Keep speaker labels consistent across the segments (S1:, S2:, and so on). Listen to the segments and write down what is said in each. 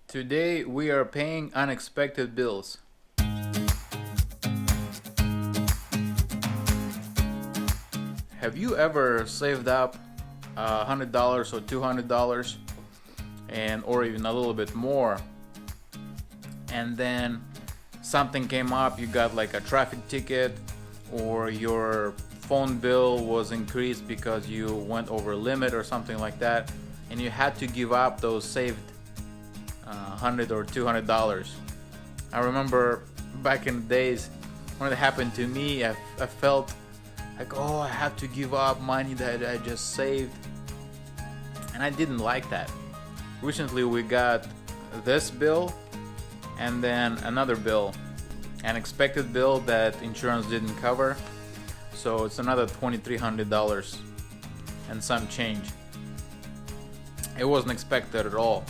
S1: Today we are paying unexpected bills. Have you ever saved up $100 or $200 or even a little bit more, and then something came up, you got like a traffic ticket, or your phone bill was increased because you went over limit or something like that, and you had to give up those saved $100 or $200. I remember back in the days when it happened to me, I felt like, oh, I have to give up money that I just saved, and I didn't like that. Recently we got this bill and then another bill, an expected bill that insurance didn't cover, so it's another $2,300 and some change. It wasn't expected at all.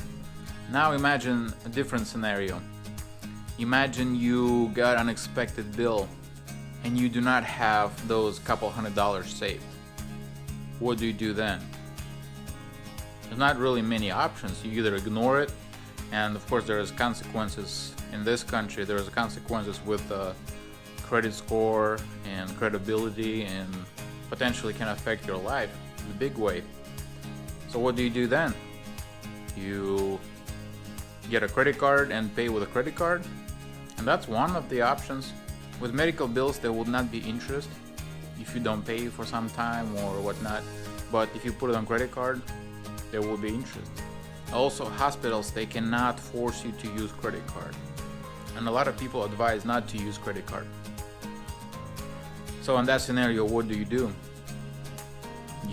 S1: Now imagine a different scenario. Imagine you got an unexpected bill and you do not have those couple $100 saved. What do you do then? There's not really many options. You either ignore it, and of course there is consequences in this country. There is consequences with credit score and credibility, and potentially can affect your life in a big way. So what do you do then? You get a credit card and pay with a credit card, and that's one of the options. With medical bills, there would not be interest if you don't pay for some time or whatnot, but if you put it on credit card, there will be interest. Also, hospitals, they cannot force you to use credit card, and a lot of people advise not to use credit card. So in that scenario, what do? You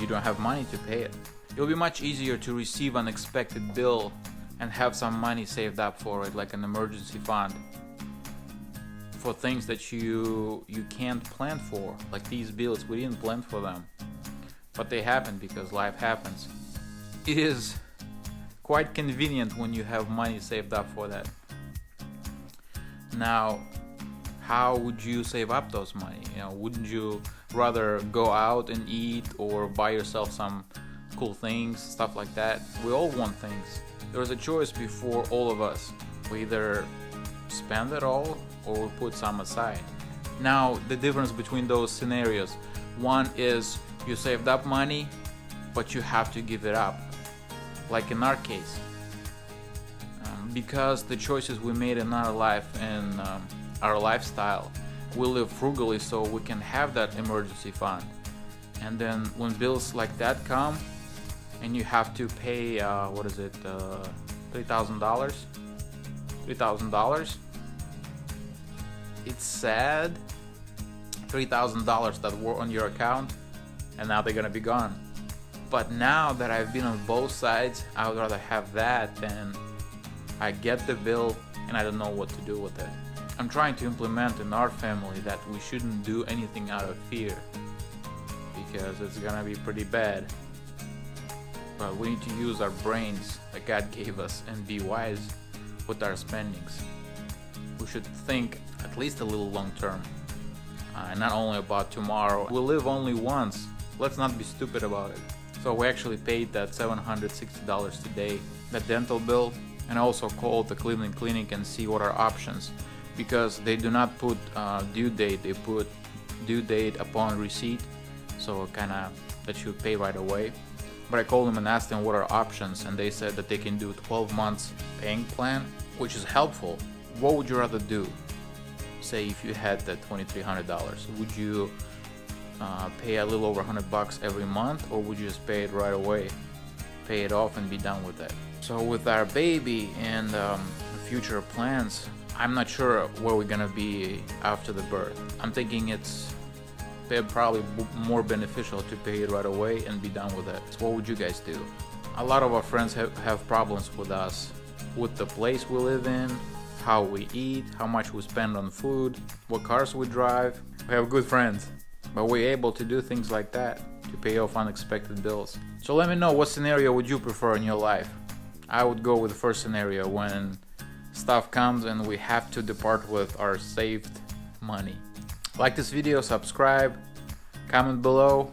S1: don't have money to pay it. It will be much easier to receive an unexpected bill and have some money saved up for it, like an emergency fund, for things that you can't plan for. Like these bills, we didn't plan for them, but they happen because life happens. It is quite convenient when you have money saved up for that. Now, how would you save up those money? Wouldn't you rather go out and eat or buy yourself some cool things, stuff like that? We all want things. There is a choice before all of us. We either spend it all or we put some aside. Now, the difference between those scenarios: one is you saved up money, but you have to give it up. Like in our case, because the choices we made in our life and our lifestyle, we live frugally so we can have that emergency fund. And then when bills like that come and you have to pay $3,000? It's sad. $3,000 that were on your account, and now they're gonna be gone. But now that I've been on both sides, I would rather have that than I get the bill and I don't know what to do with it. I'm trying to implement in our family that we shouldn't do anything out of fear, because it's gonna be pretty bad. But we need to use our brains that God gave us and be wise with our spendings. We should think at least a little long term, and not only about tomorrow. We live only once. Let's not be stupid about it. So we actually paid that $760 today, that dental bill, and also called the Cleveland Clinic and see what are options, because they do not put due date, they put due date upon receipt, so kinda that you pay right away. But I called them and asked them what are options, and they said that they can do 12 months paying plan, which is helpful. What would you rather do? Say if you had that $2,300, would you pay a little over $100 every month, or would you just pay it right away, pay it off and be done with it? So with our baby and future plans, I'm not sure where we're gonna be after the birth. I'm thinking it's probably more beneficial to pay it right away and be done with it. So what would you guys do? A lot of our friends have problems with us, with the place we live in, how we eat, how much we spend on food, what cars we drive. We have good friends, but we're able to do things like that to pay off unexpected bills. So let me know, what scenario would you prefer in your life? I would go with the first scenario, when stuff comes and we have to depart with our saved money. Like this video, subscribe, comment below.